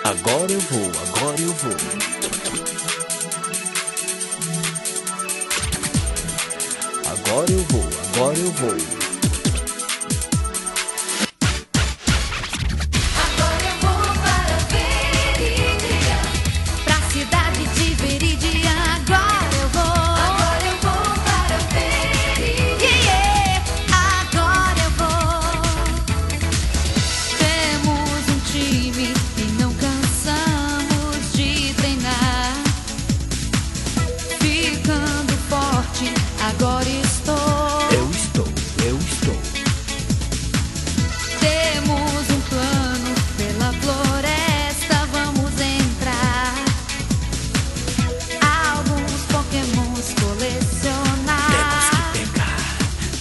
Agora eu vou, agora eu vou. Agora eu vou, agora eu vou. Agora eu vou para Veridia, pra cidade de Veridia. Agora eu vou para Veridia. Agora eu vou. Temos um time e não cansamos de treinar. Ficando forte, agora estou. Eu estou. Temos um plano pela floresta, vamos entrar. Alguns pokémons colecionar.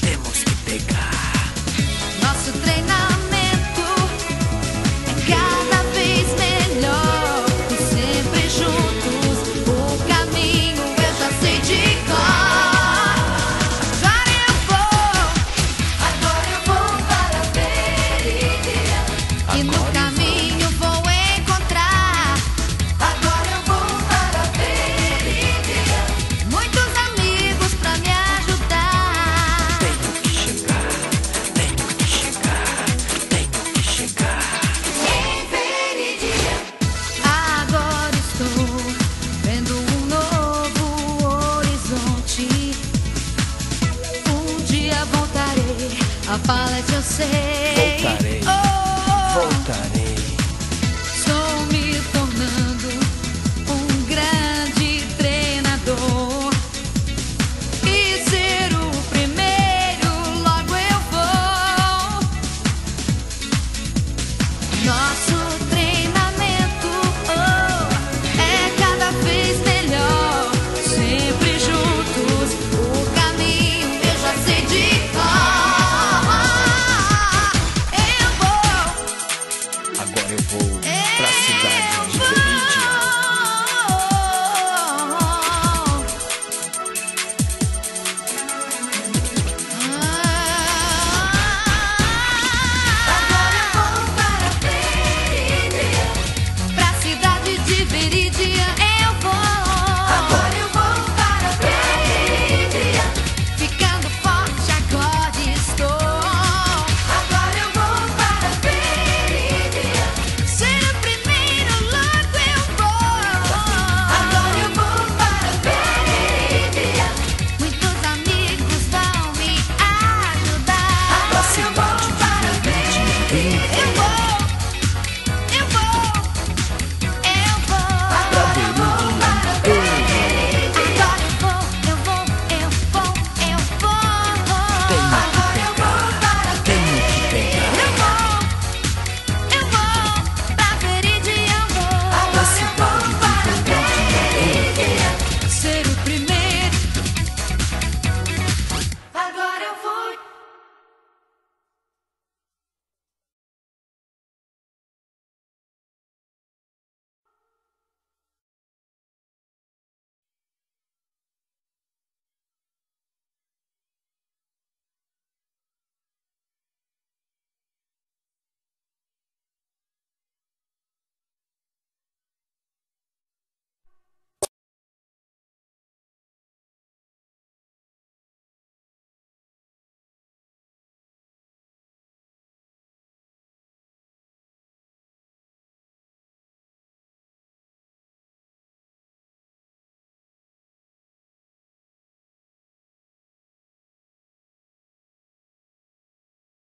Temos que pegar. Nosso treinamento é cada vez melhor. E sempre juntos, o caminho eu já sei de cor. Agora eu vou para Veridia, e no caminho vou encontrar. Agora eu vou para Veridia, muitos amigos pra me ajudar. Tenho que chegar, tenho que chegar, tenho que chegar. Em Veridia, agora estou vendo um novo horizonte. Um dia voltarei, a palestra eu sei. Voltarei, Oh, voltarei.